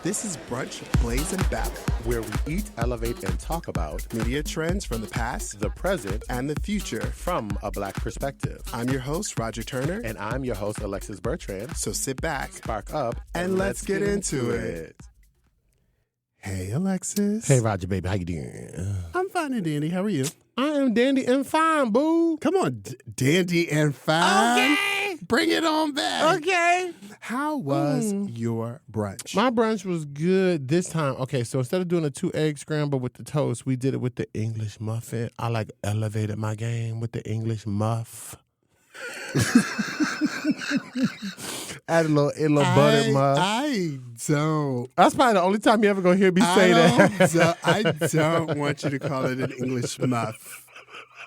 This is Brunch, Blaze, and Babble, where we eat, elevate, and talk about media trends from the past, the present, and the future from a Black perspective. I'm your host, Roger Turner. And I'm your host, Alexis Bertrand. So sit back, spark up, and let's get into it. Hey, Alexis. Hey, Roger, baby. How you doing? I'm fine and dandy. How are you? I am dandy and fine, boo. Come on, dandy and fine. Okay. Bring it on back. Okay. How was your brunch? My brunch was good this time. Okay, so instead of doing a 2-egg scramble with the toast, we did it with the English muffin. I elevated my game with the English muff. Add a little buttered muff. I don't. That's probably the only time you ever gonna hear me say that. I don't want you to call it an English muff.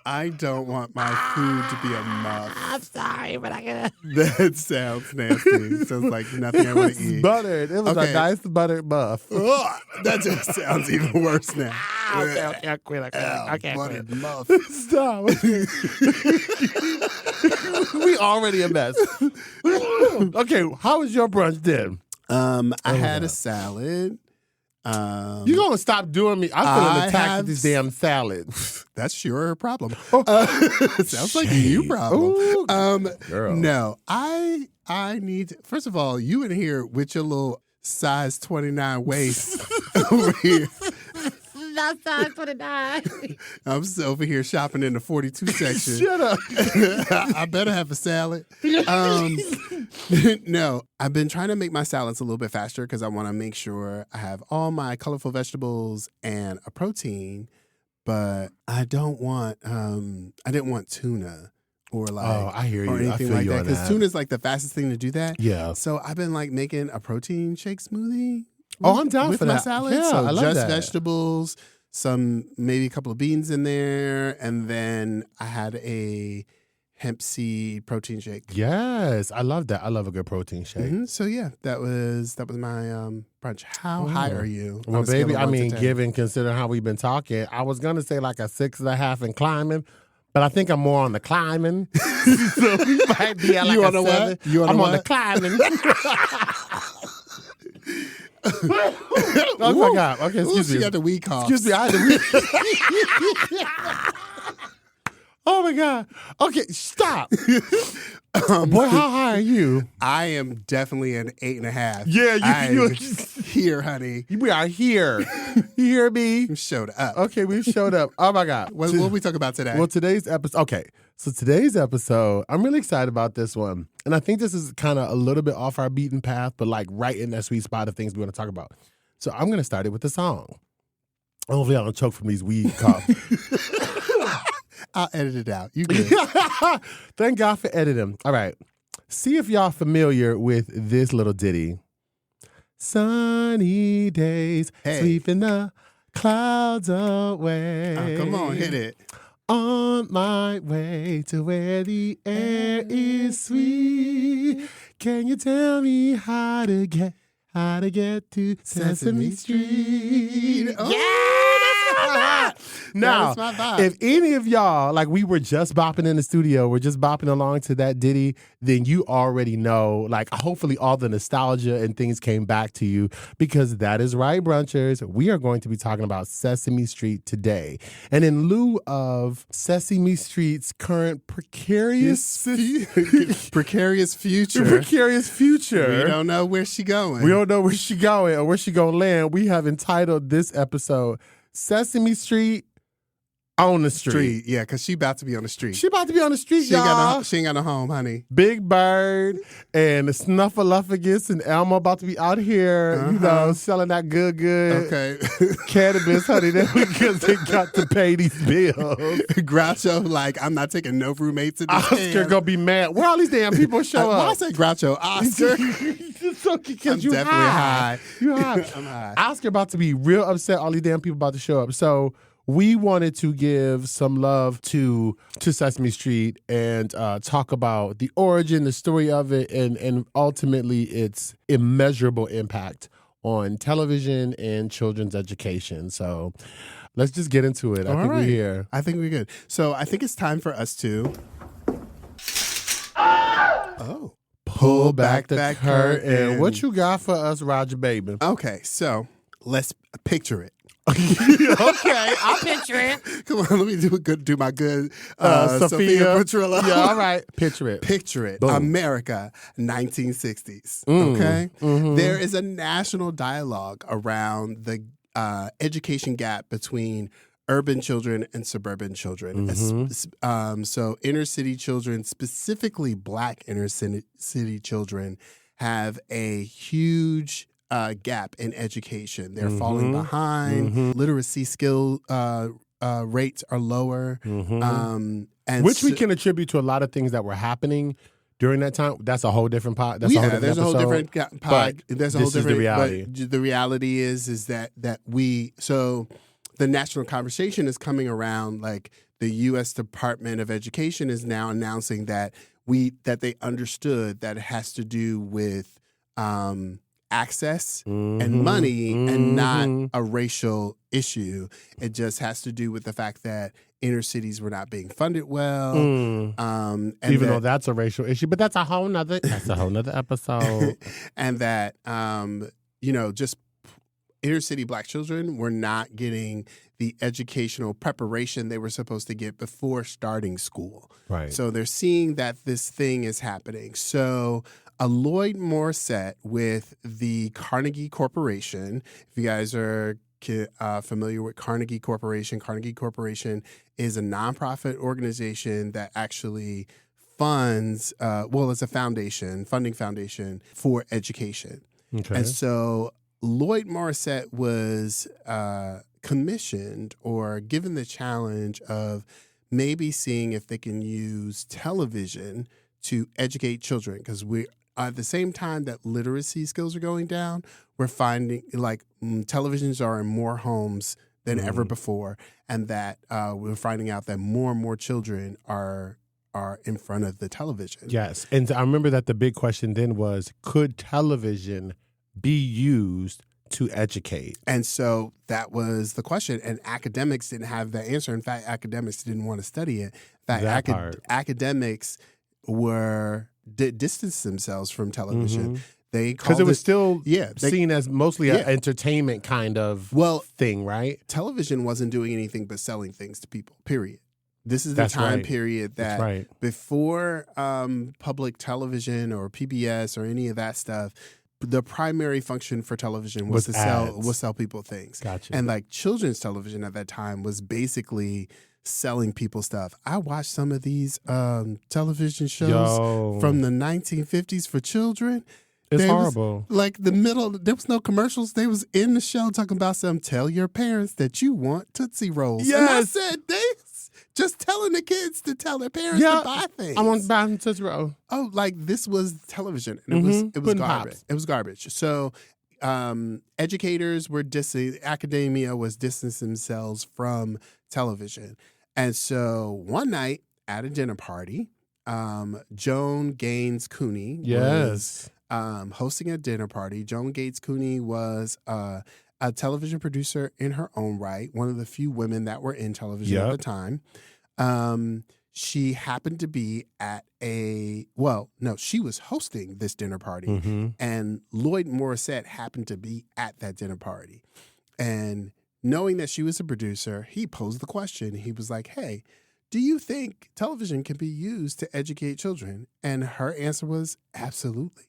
I don't want my food to be a muff. I'm sorry, but I gotta. That sounds nasty. Sounds like nothing I want to eat. Buttered. It was a nice buttered muff. That just sounds even worse now. Okay, I quit. I can't buttered quit. muff. Stop. We already a mess. Okay, how was your brunch then? I had a salad. You gonna stop doing me? I'm feeling attacked with this damn salad. That's your problem. Sounds like you problem. Ooh, girl. No, I need. First of all, you in here with your little size 29 waist over here. Not size 29. I'm still over here shopping in the 42 section. Shut up. I better have a salad. No, I've been trying to make my salads a little bit faster because I want to make sure I have all my colorful vegetables and a protein, but I don't want I didn't want tuna or I hear you. or anything I feel like you that on because that. tuna is like the fastest thing to do that. Yeah. So I've been making a protein shake smoothie. I'm down with for my that. salad. Yeah, so I love just that. vegetables, maybe a couple of beans in there, and then I had a hemp seed protein shake. Yes, I love that. I love a good protein shake. Mm-hmm. So yeah, that was my brunch. How high are you? Well, baby, given considering how we've been talking, I was gonna say like a 6.5 and climbing, but I think I'm more on the climbing. So we might be at You a on the 7. what? You on I'm the on the what? climbing. Oh my God! Okay, excuse Ooh, me. She got the weed cough. Excuse me, I had to. Oh my God! Okay, stop. Boy, how high are you? I am definitely an 8.5. Yeah, you here, honey. We are here. You hear me? You showed up. Okay, we showed up. Oh my God! What we talk about today? Well, today's episode. Okay, so today's episode, I'm really excited about this one, and I think this is kind of a little bit off our beaten path, but right in that sweet spot of things we want to talk about. So I'm gonna start it with a song. Hopefully, I don't choke from these weed coughs. I'll edit it out. You good? Thank God for editing. All right, see if y'all familiar with this little ditty. Sunny days, sweeping the clouds away. Oh, come on, hit it. On my way to where the air is sweet. Can you tell me how to get to Sesame Street? Oh, yeah, that's my vibe. Now, that's my vibe. if any of y'all, we were just bopping in the studio, we're just bopping along to that ditty, then you already know, hopefully all the nostalgia and things came back to you, because that is right, Brunchers. We are going to be talking about Sesame Street today. And in lieu of Sesame Street's current precarious Precarious future. Precarious future. We don't know where she going. We don't know where she going or where she gonna land. We have entitled this episode Sesame Street on the street. Yeah, because she about to be on the street. She about to be on the street, y'all. She ain't got no home, honey. Big Bird and Snuffleupagus and Elmo about to be out here, selling that good Okay. cannabis, honey, because they got to pay these bills. Groucho, I'm not taking no roommates in this Oscar gonna be mad. Where all these damn people show Why I up? say Groucho? Oscar. It's okay, because I'm you definitely high. You high. I'm high. Oscar about to be real upset. All these damn people about to show up. So we wanted to give some love to Sesame Street and talk about the origin, the story of it, and ultimately its immeasurable impact on television and children's education. So let's just get into it. I think we're here. I think we're good. So I think it's time for us to pull back the curtain. What you got for us, Roger Baby? Okay, so let's picture it. Okay, I'll picture it. Come on, let me do my good Sophia Petrillo. Yeah, all right. Picture it. Picture it. Boom. America, 1960s. Okay? Mm-hmm. There is a national dialogue around the education gap between urban children and suburban children. Mm-hmm. So inner city children, specifically Black inner city children, have a huge gap in education. They're falling behind. Mm-hmm. Literacy skill rates are lower. Mm-hmm. And Which we can attribute to a lot of things that were happening during that time. That's a whole different pod. That's there's a whole different pod. There's a whole different. Is the reality. But the reality is that we. So the national conversation is coming around. Like the U.S. Department of Education is now announcing that they understood that it has to do with access and money and not a racial issue. It just has to do with the fact that inner cities were not being funded well. And even though that's a racial issue, but that's a whole nother episode. And that, just inner city Black children were not getting the educational preparation they were supposed to get before starting school. Right. So they're seeing that this thing is happening. So Lloyd Morissette with the Carnegie Corporation, if you guys are familiar with Carnegie Corporation is a nonprofit organization that actually funds, it's a funding foundation for education. Okay. And so Lloyd Morissette was commissioned or given the challenge of maybe seeing if they can use television to educate children, because we at the same time that literacy skills are going down, we're finding televisions are in more homes than ever before, and that we're finding out that more and more children are in front of the television. Yes, and I remember that the big question then was, could television be used to educate? And so that was the question, and academics didn't have the answer. In fact, academics didn't want to study it. In fact, academics distanced themselves from television. They because it was still seen as mostly an Yeah. entertainment kind of thing, right? television wasn't doing anything but selling things to people, period. This is the time period that before public television or PBS or any of that stuff, the primary function for television was to sell people things. Gotcha. And like children's television at that time was basically selling people stuff. I watched some of these television shows from the 1950s for children. It's horrible. There was no commercials. They was in the show talking about tell your parents that you want Tootsie Rolls. Yes. And I said, just telling the kids to tell their parents to buy things. I want to buy some Tootsie Roll. Oh, this was television. And it was garbage. Pops. It was garbage. So educators were academia was distancing themselves from television. And so one night at a dinner party, Joan Gaines Cooney was hosting a dinner party. Joan Gaines Cooney was a television producer in her own right, one of the few women that were in television at the time. She happened to be at she was hosting this dinner party, and Lloyd Morissette happened to be at that dinner party. And knowing that she was a producer, he posed the question. He was like, hey, do you think television can be used to educate children? And her answer was absolutely.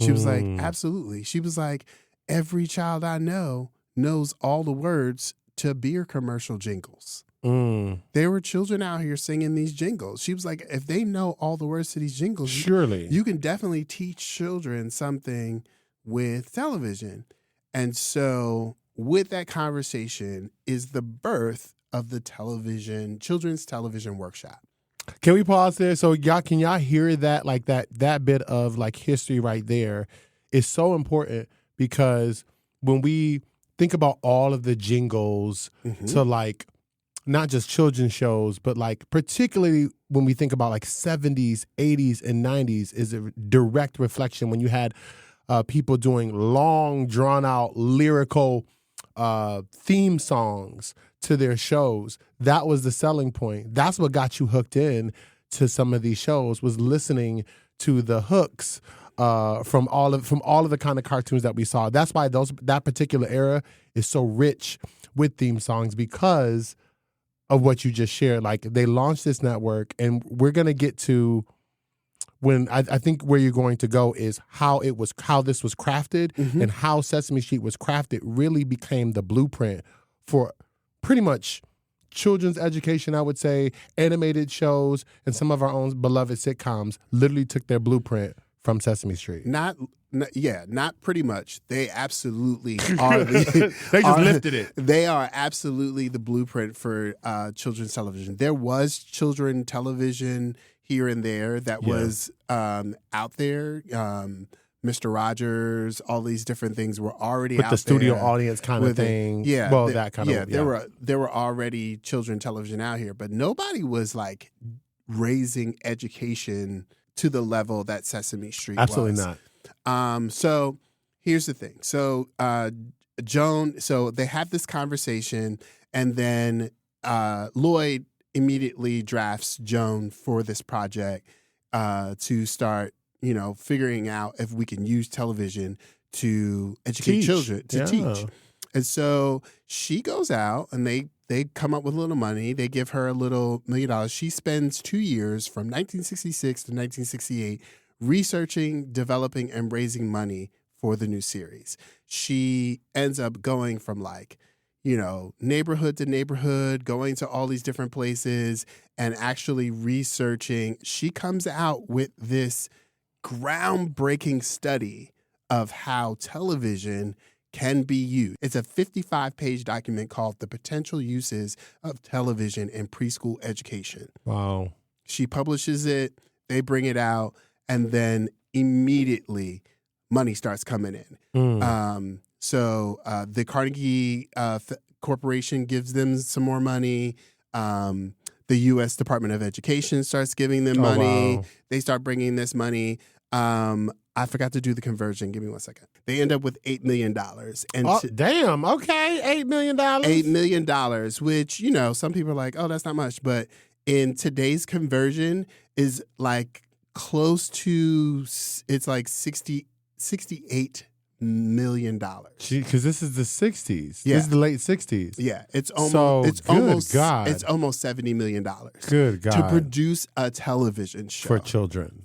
She was like, absolutely. She was like, every child I know knows all the words to beer commercial jingles. There were children out here singing these jingles. She was like, if they know all the words to these jingles, surely you can definitely teach children something with television. And so with that conversation is the birth of the children's television workshop. Can we pause there? So can y'all hear that? Like that bit of history right there is so important, because when we think about all of the jingles to not just children's shows, but particularly when we think about 70s, 80s, and 90s is a direct reflection when you had people doing long, drawn out lyrical theme songs to their shows. That was the selling point. That's what got you hooked in to some of these shows, was listening to the hooks from all of the kind of cartoons that we saw. That's why that particular era is so rich with theme songs, because of what you just shared. Like, they launched this network, and we're gonna get to when I think where you're going to go is how this was crafted, and how Sesame Street was crafted really became the blueprint for pretty much children's education. I would say animated shows and some of our own beloved sitcoms literally took their blueprint from Sesame Street. Not pretty much. They absolutely are. They just lifted it. They are absolutely the blueprint for children's television. There was children television here and there that was out there. Mr. Rogers, all these different things were already with out the studio there audience kind of thing. There were already children television out here, but nobody was like raising education to the level that Sesame Street Absolutely was. not. So here's the thing. So Joan, so they have this conversation, and then Lloyd immediately drafts Joan for this project to start, figuring out if we can use television to educate children, to teach. And so she goes out, and they come up with a little money. They give her a little $1 million. She spends 2 years from 1966 to 1968 researching, developing, and raising money for the new series. She ends up going from neighborhood to neighborhood, going to all these different places and actually researching. She comes out with this groundbreaking study of how television can be used. It's a 55-page document called The Potential Uses of Television in Preschool Education. Wow. She publishes it, they bring it out, and then immediately money starts coming in. So the Carnegie Corporation gives them some more money. The U.S. Department of Education starts giving them money. Wow. They start bringing this money. I forgot to do the conversion. Give me 1 second. They end up with $8 million. And damn. Okay. $8 million. $8 million, which, some people are like, oh, that's not much. But in today's conversion is like close to, it's like $68 million. Because this is the 60s. Yeah. This is the late 60s. Yeah, it's almost almost $70 million. Good God. To produce a television show for children.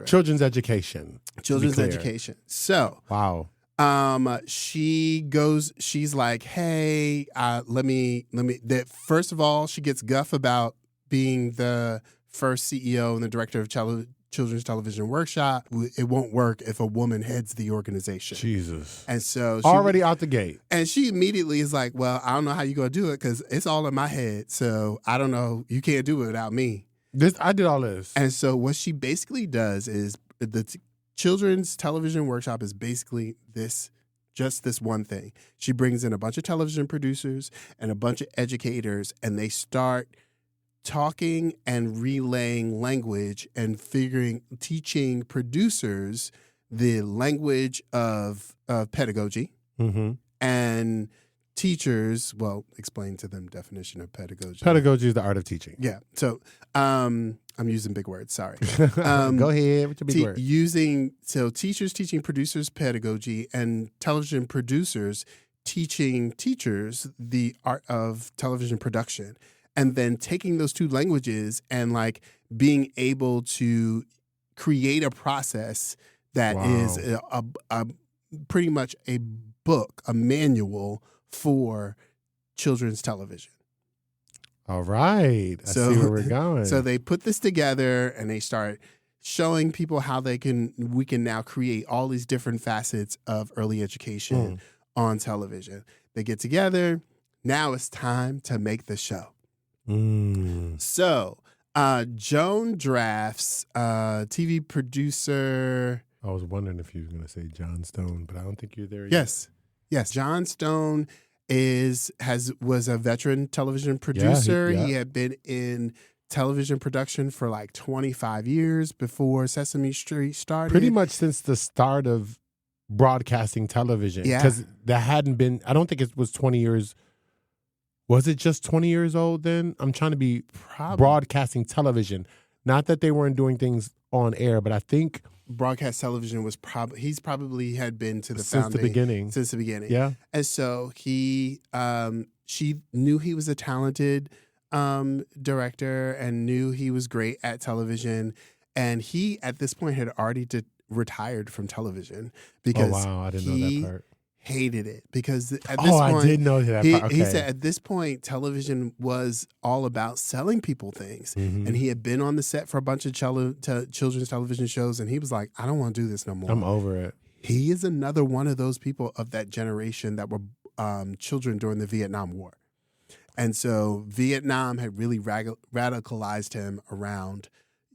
Children's education. Children's education. So, wow. She's like, hey, first of all, she gets guff about being the first CEO and the director of Children's Television Workshop. It won't work if a woman heads the organization. Jesus. And so already out the gate. And she immediately is like, well, I don't know how you're going to do it because it's all in my head. So I don't know. You can't do it without me. I did all this. And so what she basically does is the Children's Television Workshop is basically just this one thing. She brings in a bunch of television producers and a bunch of educators, and they start talking and relaying language and teaching producers the language of pedagogy, and teachers, explain to them definition of pedagogy. Pedagogy is the art of teaching. Yeah. So I'm using big words. Sorry. Go ahead with your big words. Teachers teaching producers pedagogy, and television producers teaching teachers the art of television production. And then taking those two languages and being able to create a process that is a pretty much a book, a manual for children's television. All right. I see where we're going. So they put this together and they start showing people how we can now create all these different facets of early education on television. They get together. Now it's time to make the show. So Joan drafts TV producer. I was wondering if you were going to say John Stone, but I don't think you're there yet. Yes. John Stone was a veteran television producer. He had been in television production for 25 years before Sesame Street started. Pretty much since the start of broadcasting television. Yeah. Because there hadn't been, I don't think it was 20 years. Was it just 20 years old then? I'm trying to be broadcasting television. Not that they weren't doing things on air, but I think broadcast television was he's probably had been to the Since the beginning. Since the beginning. Yeah. And so she knew he was a talented director and knew he was great at television. And he, at this point, had already retired from television because I didn't know that part. Hated it because at this point, I did know that part. Okay. He said at this point, television was all about selling people things. Mm-hmm. And he had been on the set for a bunch of children's television shows. And he was like, I don't want to do this no more. I'm over it. He is another one of those people of that generation that were children during the Vietnam War. And so Vietnam had really radicalized him around,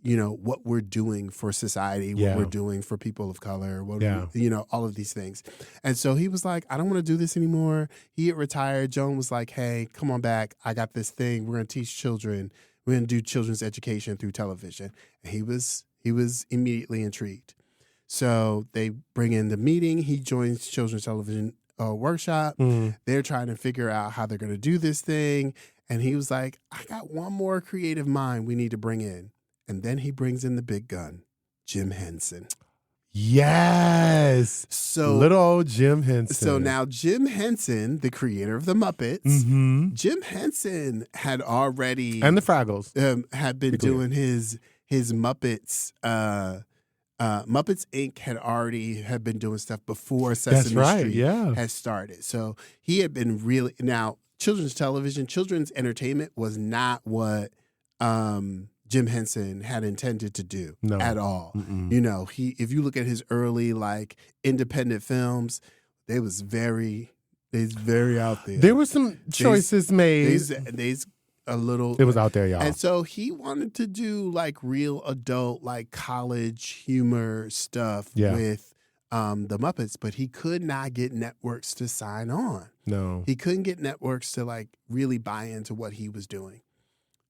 what we're doing for society, what we're doing for people of color, all of these things. And so he was like, I don't want to do this anymore. He had retired. Joan was like, hey, come on back. I got this thing. We're going to teach children. We're going to do children's education through television. And he was immediately intrigued. So they bring in the meeting. He joins children's television workshop. They're trying to figure out how they're going to do this thing. And he was like, I got one more creative mind we need to bring in. And then he brings in the big gun, Jim Henson. Yes. So little old Jim Henson. So now Jim Henson, the creator of the Muppets, Jim Henson had already and the Fraggles had been doing his Muppets. Muppets Inc. had been doing stuff before Sesame Street had started. So he had been really children's television, children's entertainment was not what Jim Henson had intended to do at all. If you look at his early independent films, they was very out there. There were some choices made. A little. It was out there, y'all. And so he wanted to do real adult, college humor stuff with the Muppets, but he could not get networks to sign on. No. He couldn't get networks to really buy into what he was doing.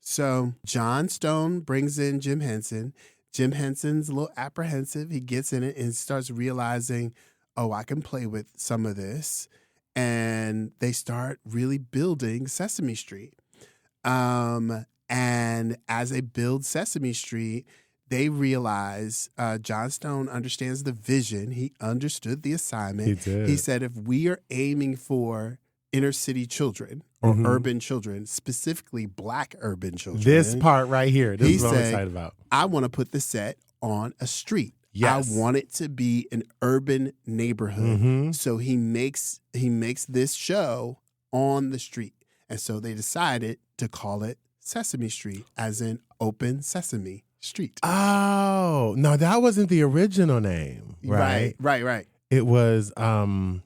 So John Stone brings in Jim Henson. Jim Henson's a little apprehensive. He gets in it and starts realizing, I can play with some of this. And they start really building Sesame Street. And as they build Sesame Street, they realize John Stone understands the vision. He understood the assignment. He did. He said, if we are aiming for inner city children or urban children, specifically Black urban children. This part right here. This is what I'm excited about. I want to put the set on a street. Yes. I want it to be an urban neighborhood. So he makes this show on the street. And so they decided to call it Sesame Street, as in Open Sesame Street. Oh, no, that wasn't the original name. Right. It was, I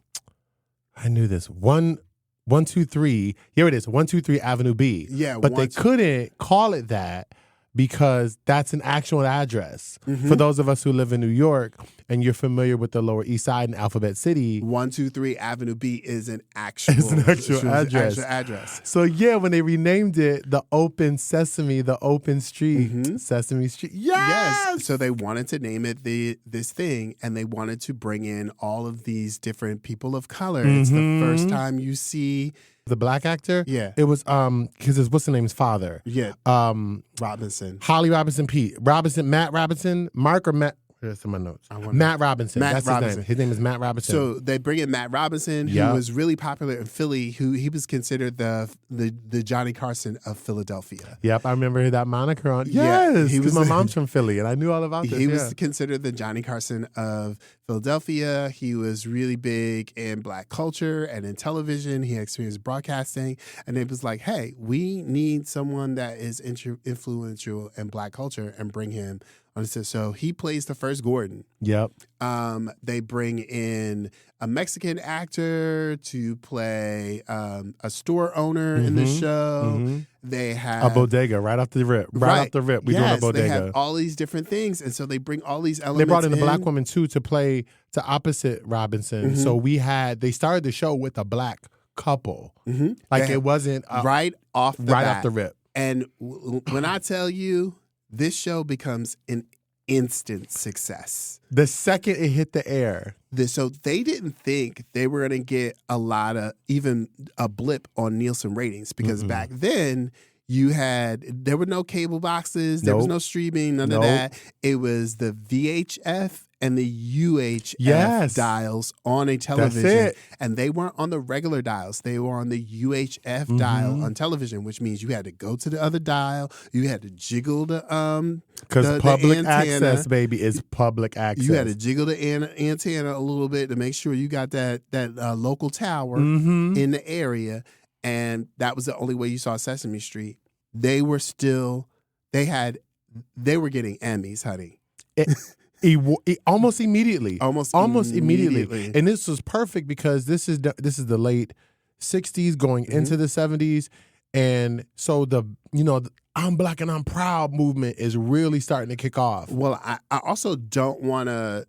knew this. 123. Here it is. 123 Avenue B. Yeah. But they couldn't call it that because that's an actual address. For those of us who live in New York and you're familiar with the Lower East Side and Alphabet City, 123 Avenue B is an actual address. So when they renamed it the Open Sesame, the Open Street, Sesame Street. Yes. So they wanted to name it this thing, and they wanted to bring in all of these different people of color. It's the first time you see the Black actor. Yeah. It was because what's the name's father? Yeah. Robinson. Holly Robinson, Matt Robinson, Mark or Matt. Here's my notes. Matt Robinson. That's his name. His name is Matt Robinson. So they bring in Matt Robinson, who was really popular in Philly. Who he was considered the Johnny Carson of Philadelphia. Yep, I remember that moniker on. Yes, because my mom's from Philly, and I knew all about this. He was considered the Johnny Carson of Philadelphia. He was really big in Black culture and in television. He had experience broadcasting, and it was like, hey, we need someone that is influential in Black culture, and bring him. So he plays the first Gordon. Yep. They bring in a Mexican actor to play a store owner in the show. They have a bodega right off the rip. Off the rip. We're doing a bodega. They have all these different things. And so they bring all these elements. They brought in a Black woman too to play to opposite Robinson. So they started the show with a Black couple. It wasn't right off the rip. And when I tell you, this show becomes an instant success. The second it hit the air. So they didn't think they were going to get even a blip on Nielsen ratings, because back then there were no cable boxes, there was no streaming, none of that. It was the VHF and the UHF Yes. dials on a television. That's it. And they weren't on the regular dials. They were on the UHF dial on television, which means you had to go to the other dial. You had to jiggle the Because public antenna. access, baby, is public access. You had to jiggle the antenna a little bit to make sure you got that local tower in the area. And that was the only way you saw Sesame Street. They were getting Emmys, honey. Almost immediately. Almost immediately. And this was perfect because this is the late 60s going into the 70s. And so the I'm Black and I'm Proud movement is really starting to kick off. Well, I also don't want to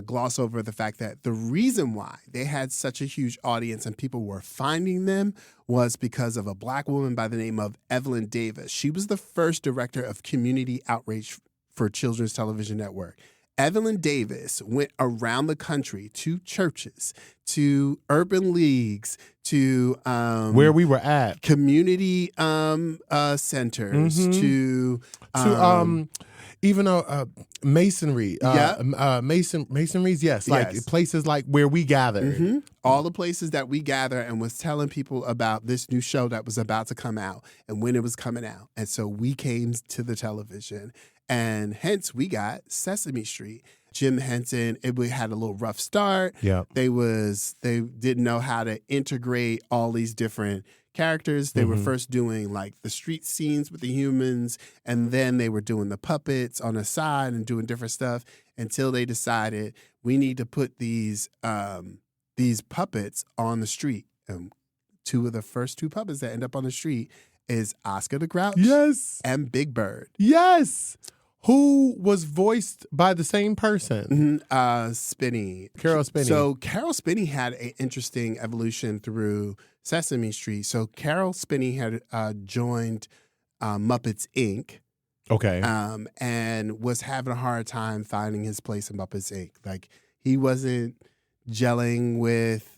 gloss over the fact that the reason why they had such a huge audience and people were finding them was because of a Black woman by the name of Evelyn Davis. She was the first director of community outreach for Children's Television Network. Evelyn Davis went around the country to churches, to urban leagues, to where we were at, community centers, to even masonry, masonries, yes, like places like where we gathered. All the places that we gather, and was telling people about this new show that was about to come out and when it was coming out. And so we came to the television, and hence we got Sesame Street. Jim Henson, it had a little rough start. Yeah, they didn't know how to integrate all these different characters. They were first doing like the street scenes with the humans, and then they were doing the puppets on the side and doing different stuff until they decided we need to put these puppets on the street. And the first two puppets that end up on the street is Oscar the Grouch, and Big Bird, who was voiced by the same person, Spinney, Carol Spinney. So Carol Spinney had an interesting evolution through Sesame Street. So Carol Spinney had joined Muppets Inc. Okay. And was having a hard time finding his place in Muppets Inc. Like he wasn't gelling with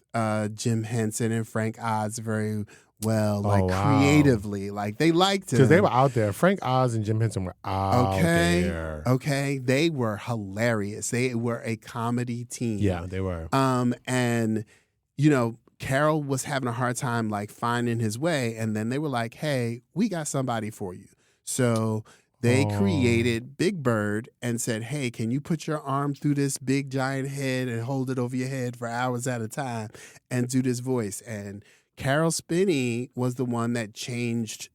Jim Henson and Frank Oz very well, creatively. Like they liked him. Because they were out there. Frank Oz and Jim Henson were out there. Okay. They were hilarious. They were a comedy team. Yeah, they were. And Carol was having a hard time like finding his way, and then they were like, "Hey, we got somebody for you." So they created Big Bird and said, "Hey, can you put your arm through this big giant head and hold it over your head for hours at a time and do this voice?" And Carol Spinney was the one that changed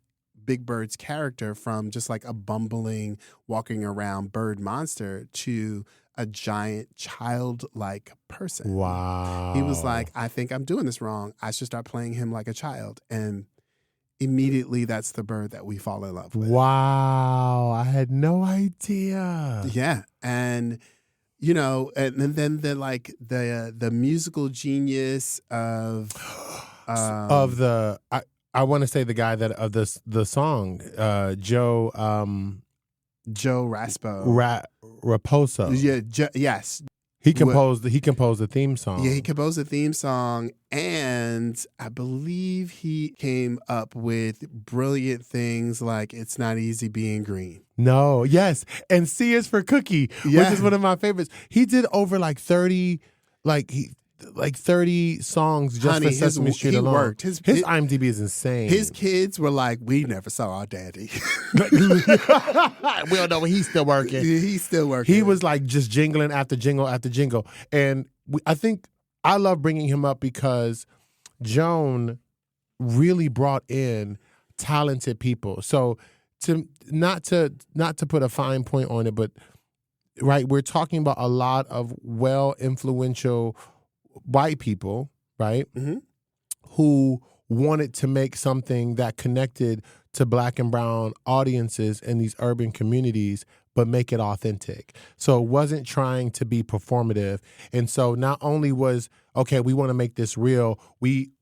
Big Bird's character from just like a bumbling, walking around bird monster to a giant childlike person. Wow. He was like, I think I'm doing this wrong. I should start playing him like a child. And immediately that's the bird that we fall in love with. Wow. I had no idea. Yeah. And and then the musical genius of the I want to say the guy that of the song, Joe Raspo. Raposo. Yeah, yes. He composed the theme song. Yeah, he composed the theme song, and I believe he came up with brilliant things like "It's Not Easy Being Green." No, yes, and C is for Cookie, which is one of my favorites. He did over 30 songs just for Sesame Street alone. Worked. His IMDb is insane. His kids were like, "We never saw our daddy." We don't know, he's still working. He's still working. He was like just jingling after jingle after jingle. And I think I love bringing him up because Joan really brought in talented people. So not to put a fine point on it, but right, we're talking about a lot of influential white people, right, who wanted to make something that connected to Black and brown audiences in these urban communities, but make it authentic. So it wasn't trying to be performative. And so not only was, okay, we want to make this real,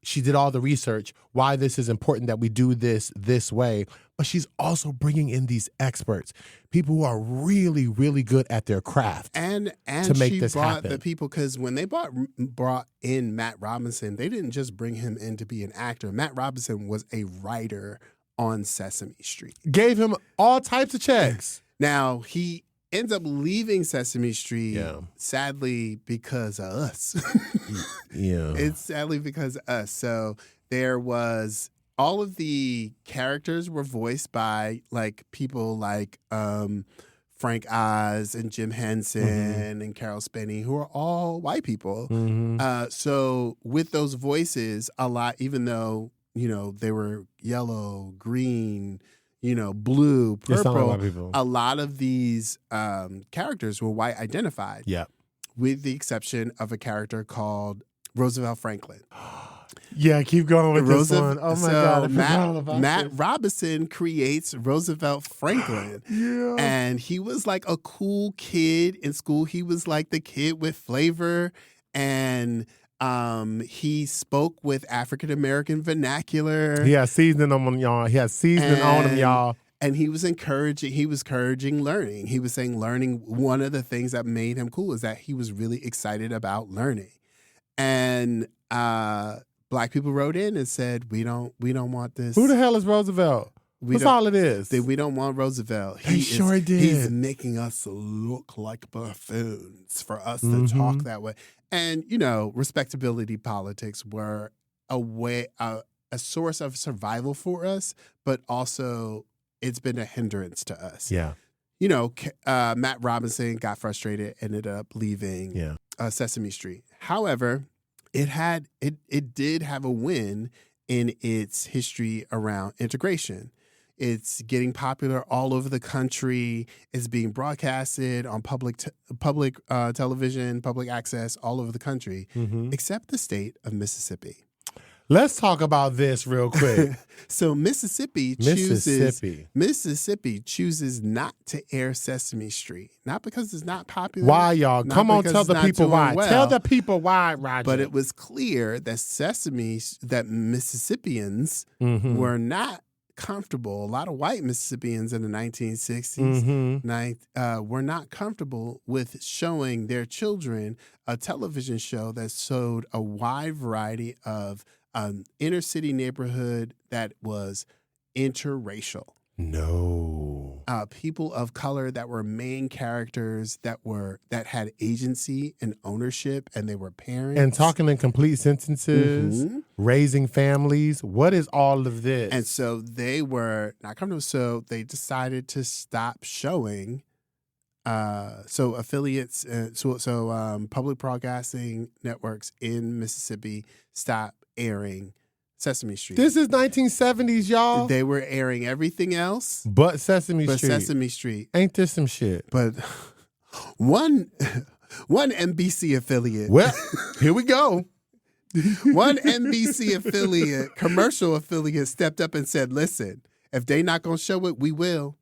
she did all the research, why this is important that we do this way, but she's also bringing in these experts, people who are really, really good at their craft, and to make she this brought happen. the people, because when they brought in Matt Robinson, they didn't just bring him in to be an actor. Matt Robinson was a writer on Sesame Street. Gave him all types of checks. Now, he ends up leaving Sesame Street, Yeah. sadly, because of us. Yeah. It's sadly because of us. So there was all of the characters were voiced by like people like Frank Oz and Jim Henson and Carol Spinney, who are all white people. So with those voices, a lot, even though, you know, they were yellow, green, you know, blue, They sound like purple, white people. a lot of these characters were white identified. Yeah. With the exception of a character called Roosevelt Franklin. Yeah, keep going with this one. Oh my God, I forgot all about Matt this. Robinson creates Roosevelt Franklin. Yeah. And he was like a cool kid in school. He was like the kid with flavor. And he spoke with African American vernacular. He had seasoning on him, y'all. He had seasoning on him, y'all. And he was encouraging learning. He was saying learning, one of the things that made him cool is that he was really excited about learning. And Black people wrote in and said, we don't want this. Who the hell is Roosevelt? That's all it is. We don't want Roosevelt. Sure did. He's making us look like buffoons for us to talk that way. And, you know, respectability politics were a source of survival for us, but also it's been a hindrance to us. Yeah. You know, Matt Robinson got frustrated, ended up leaving Sesame Street. However, it did have a win in its history around integration. It's getting popular all over the country. It's being broadcasted on public television, public access all over the country, except the state of Mississippi. Let's talk about this real quick. So Mississippi chooses not to air Sesame Street, not because it's not popular. Why, y'all? Come on, tell the people why. Well, tell the people why, Roger. But it was clear that Mississippians were not comfortable. A lot of white Mississippians in the 1960s were not comfortable with showing their children a television show that showed a wide variety of inner city neighborhood that was interracial. No. People of color that were main characters that had agency and ownership, and they were parents. And talking in complete sentences, raising families. What is all of this? And so they were not comfortable. So they decided to stop showing. So affiliates, public broadcasting networks in Mississippi stopped airing Sesame Street. This is 1970s, y'all. They were airing everything else but Sesame Street. Ain't this some shit? But one NBC affiliate. Well, here we go. One NBC affiliate, commercial affiliate, stepped up and said, listen, if they not going to show it, we will.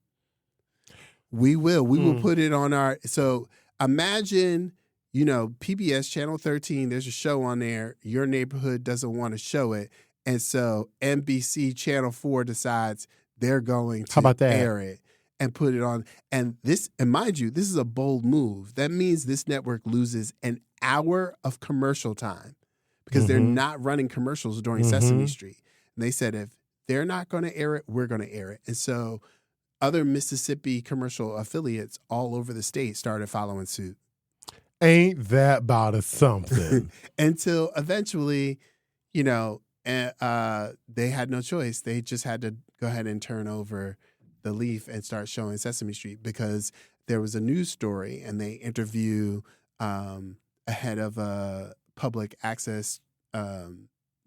We will put it on our... So imagine, you know, PBS Channel 13, there's a show on there. Your neighborhood doesn't want to show it. And so NBC Channel 4 decides they're going to air it and put it on. And mind you, this is a bold move. That means this network loses an hour of commercial time because they're not running commercials during Sesame Street. And they said, if they're not going to air it, we're going to air it. And so other Mississippi commercial affiliates all over the state started following suit. Ain't that about a something? Until eventually, you know, they had no choice. They just had to go ahead and turn over the leaf and start showing Sesame Street because there was a news story and they interview a head of a public access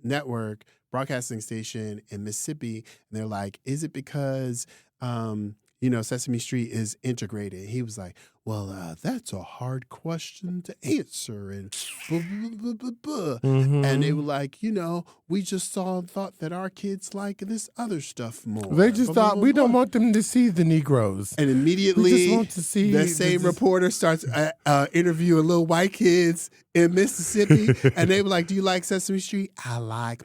network broadcasting station in Mississippi. And they're like, is it because, you know, Sesame Street is integrated? He was like, well, that's a hard question to answer. And and they were like, you know, we just thought that our kids like this other stuff more. They just thought we don't want them to see the Negroes. And immediately, we just want to see the same reporter starts interviewing little white kids in Mississippi, and they were like, "Do you like Sesame Street?" I like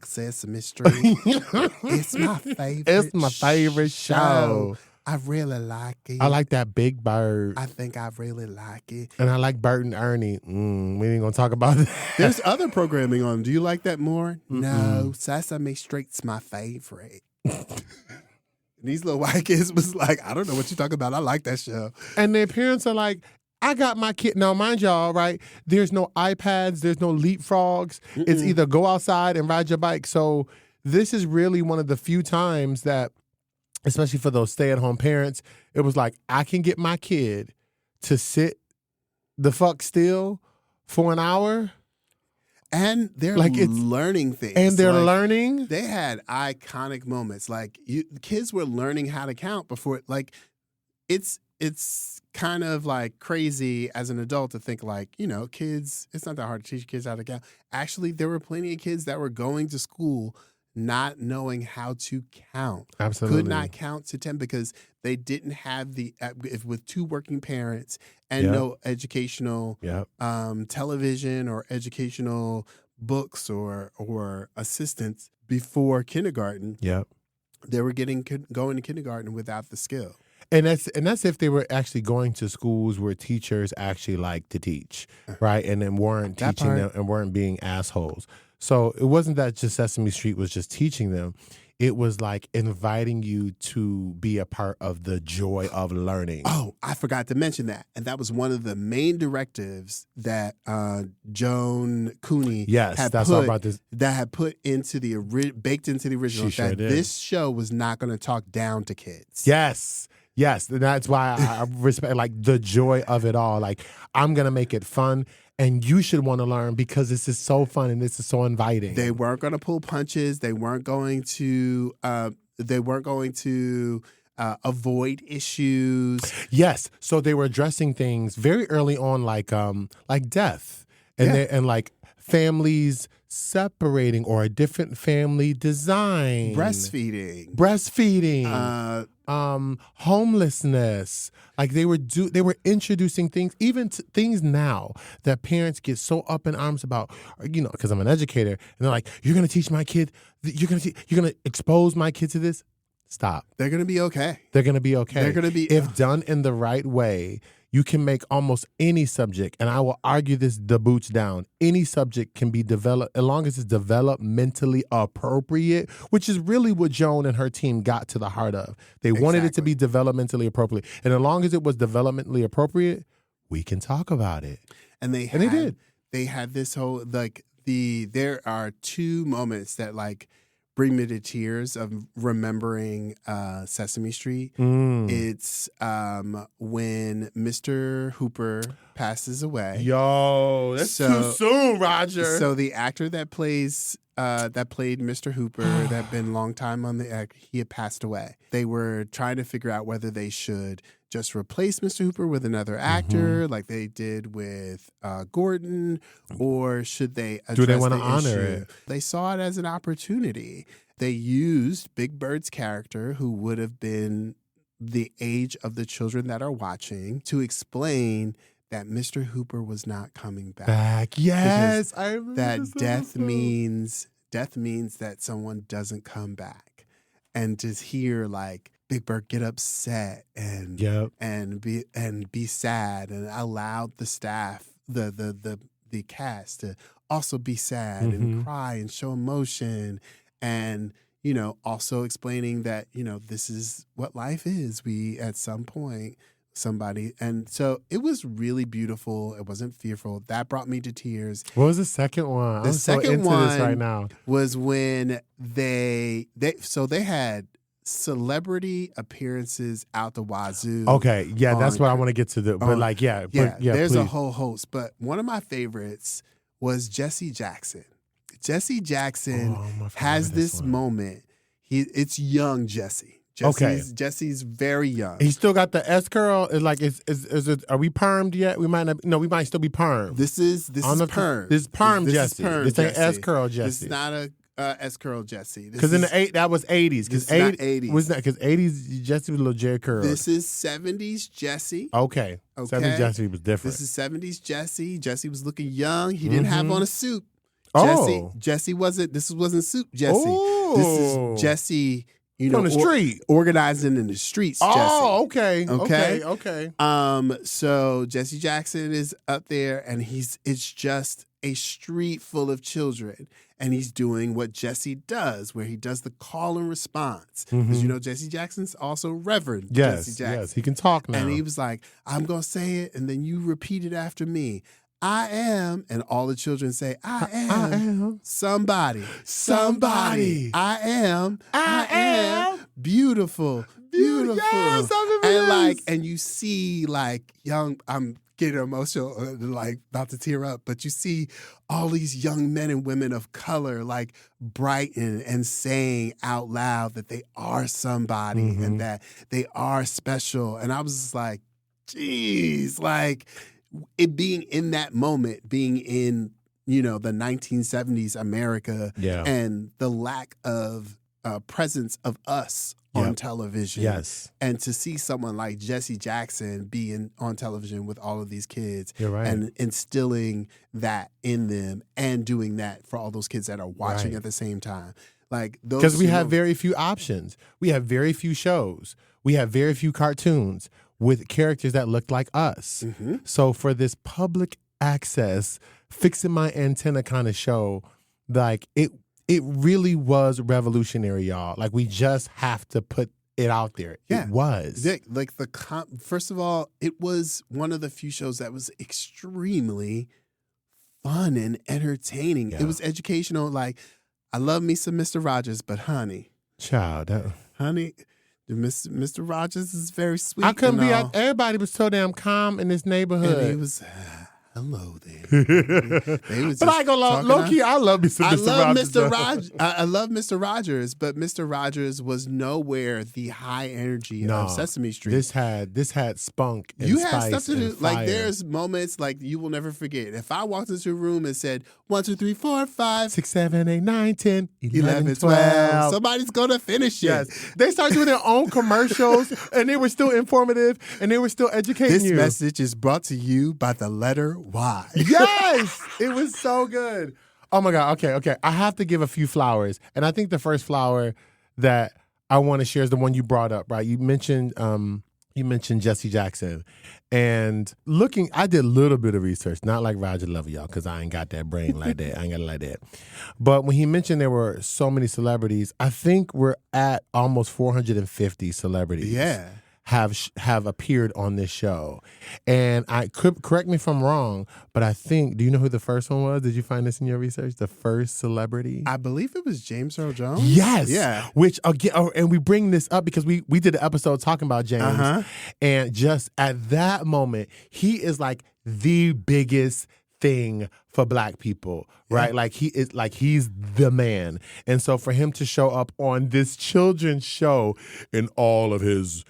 Sesame Street. It's my favorite. It's my favorite show. I really like it. I like that Big Bird. I think I really like it. And I like Bert and Ernie. We ain't gonna talk about that. There's other programming on. Do you like that more? No, Sesame Street's my favorite. And these little white kids was like, I don't know what you're talking about. I like that show. And their parents are like, I got my kid. Now, mind y'all, right? There's no iPads. There's no leapfrogs. It's either go outside and ride your bike. So this is really one of the few times that, especially for those stay-at-home parents, it was like, I can get my kid to sit the fuck still for an hour. And they're Like, it's learning things. And they're Like, learning. They had iconic moments. Like kids were learning how to count before. Like it's kind of like crazy as an adult to think like, kids, it's not that hard to teach kids how to count. Actually, there were plenty of kids that were going to school not knowing how to count. Absolutely. Could not count to 10 because they didn't have with two working parents and no educational television or educational books or assistance before kindergarten. Yep. They were going to kindergarten without the skill. And that's if they were actually going to schools where teachers actually like to teach, right? And then weren't teaching them and weren't being assholes. So it wasn't that just Sesame Street was just teaching them. It was like inviting you to be a part of the joy of learning. Oh, I forgot to mention that. And that was one of the main directives that Joan Cooney had put into baked into the original. She sure did. This show was not going to talk down to kids. Yes, and that's why I respect like the joy of it all. Like, I'm gonna make it fun, and you should want to learn because this is so fun and this is so inviting. They weren't going to pull punches. They weren't going to. Avoid issues. Yes, so they were addressing things very early on, like death, and like families separating or a different family design, breastfeeding, homelessness. Like they were introducing things, even things now that parents get so up in arms about, because I'm an educator, and they're like, "You're going to teach my kid, you're going to expose my kid to this." Stop. They're going to be okay. They're going to be okay. They're going to be if done in the right way. You can make almost any subject, and I will argue this the boots down. Any subject can be developed as long as it's developmentally appropriate, which is really what Joan and her team got to the heart of. They wanted it to be developmentally appropriate. And as long as it was developmentally appropriate, we can talk about it. And they did. They had this whole, there are two moments that bring me to tears of remembering Sesame Street. It's when Mr. Hooper passes away. Yo, that's too soon, Roger. So the actor that played Mr. Hooper, that had been a long time on the act, he had passed away. They were trying to figure out whether they should just replace Mr. Hooper with another actor, like they did with Gordon, or should they address Do they want to the honor issue? it? They saw it as an opportunity. They used Big Bird's character, who would have been the age of the children that are watching, to explain that Mr. Hooper was not coming back. Yes, I remember that death means that someone doesn't come back, and to hear Big Bird get upset and be sad, and allowed the staff, the cast, to also be sad and cry and show emotion, and also explaining that this is what life is. We at some point and so it was really beautiful. It wasn't fearful. That brought me to tears. What was the second one? The second one this right now was when they had celebrity appearances out the wazoo. Okay, yeah, that's what I want to get to. There's please. A whole host, but one of my favorites was Jesse Jackson. Jesse Jackson has this moment. It's young Jesse. Jesse's very young. He still got the S curl. Is it? Are we permed yet? We might not. No, we might still be permed. This is perm. This is perm Jesse. This ain't S curl Jesse. This is not a S curl Jesse. Because in the that was 80s. Because 80s was not because 80s Jesse was a little J curl. This is 70s Jesse. Okay. 70s Jesse was different. This is 70s Jesse. Jesse was looking young. He didn't have on a suit. Jesse wasn't. This wasn't suit Jesse. Oh. This is Jesse. On the street, organizing in the streets. Oh, Jesse. Okay. So Jesse Jackson is up there, and it's just a street full of children, and he's doing what Jesse does, where he does the call and response. Because you know Jesse Jackson's also Reverend Jesse Jackson. Yes, he can talk now. And he was like, I'm going to say it, and then you repeat it after me. I am, and all the children say, I am somebody. I am beautiful. Yes, and you see young, I'm getting emotional, about to tear up, but you see all these young men and women of color brighten and saying out loud that they are somebody and that they are special. And I was just like, geez, it being in that moment, being in, the 1970s America and the lack of presence of us on television. Yes. And to see someone like Jesse Jackson being on television with all of these kids and instilling that in them and doing that for all those kids that are watching at the same time. Because we have very few options. We have very few shows. We have very few cartoons with characters that look like us. So for this public access, fixing my antenna kind of show, it really was revolutionary, y'all. We just have to put it out there. Yeah. It was. First of all, it was one of the few shows that was extremely fun and entertaining. Yeah. It was educational. I love me some Mr. Rogers, but honey. Child. Honey, Mr. Rogers is very sweet. I couldn't be out. Everybody was so damn calm in this neighborhood. And he was... hello there. But I go low key. I love me some Mr. Rogers. I love Mr. Rogers, but Mr. Rogers was nowhere the high energy of Sesame Street. This had spunk. And you spice had stuff to do. Fire. There's moments you will never forget. If I walked into a room and said 1, 2, 3, 4, 5, 6, 7, 8, 9, 10, 11, 12, somebody's gonna finish it. Yes, they started doing their own commercials, and they were still informative, and they were still educating you. This message is brought to you by the letter Y. Yes, it was so good. Oh my God. Okay. I have to give a few flowers, and I think the first flower that I want to share is the one you brought up. Right? You mentioned Jesse Jackson, and I did a little bit of research, not like Roger Lover, y'all, because I ain't got that brain like that. I ain't got it like that. But when he mentioned there were so many celebrities, I think we're at almost 450 celebrities. Yeah. Have appeared on this show. And correct me if I'm wrong, but I think, do you know who the first one was? Did you find this in your research? The first celebrity? I believe it was James Earl Jones. Yes. Yeah. Which, again, and we bring this up because we did an episode talking about James. And just at that moment, he is the biggest thing for Black people, right? He's the man. And so for him to show up on this children's show in all of his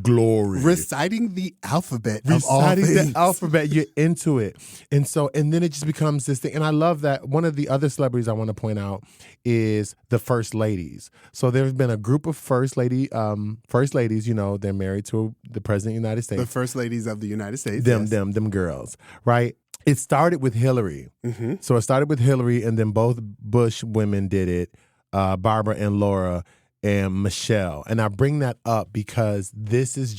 glory. Reciting the alphabet of all things. Reciting the alphabet, you're into it. And then it just becomes this thing. And I love that one of the other celebrities I want to point out is the First Ladies. So there's been a group of First Ladies, they're married to the President of the United States. The First Ladies of the United States. Them girls, right? It started with Hillary. So it started with Hillary, and then both Bush women did it, Barbara and Laura and Michelle. And I bring that up because this is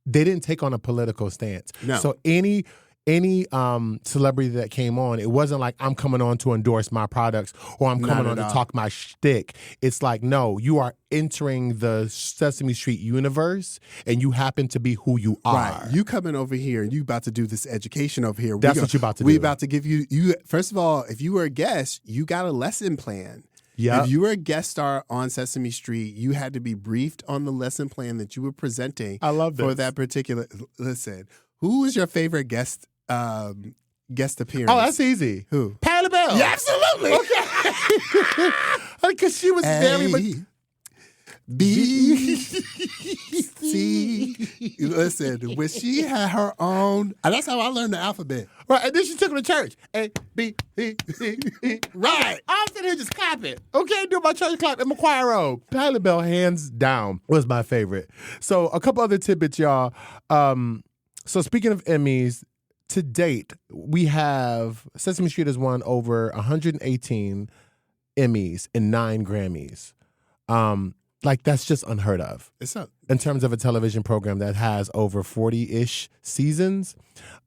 they didn't take on a political stance. No. So any celebrity that came on, it wasn't like I'm coming on to endorse my products or I'm coming on to talk my shtick. It's no, you are entering the Sesame Street universe and you happen to be who you are. Right. You coming over here and you about to do this education over here. That's what you're about to do. We about to give you, first of all, if you were a guest, you got a lesson plan. Yep. If you were a guest star on Sesame Street, you had to be briefed on the lesson plan that you were presenting. I love this. For that particular. Listen, who was your favorite guest appearance? Oh, that's easy. Who? Patti LaBelle. Yeah, absolutely. Okay. Because she was very. B, C. Listen, when she had her own, and that's how I learned the alphabet. Right, and then she took him to church. A, B, C, C, E. Right. I'm sitting here just clapping. Okay, do my church clap in my choir robe. Patti LaBelle, hands down, was my favorite. So a couple other tidbits, y'all. So speaking of Emmys, to date, we have Sesame Street has won over 118 Emmys and 9 Grammys. like that's just unheard of. It's not. In terms of a television program that has over 40-ish seasons,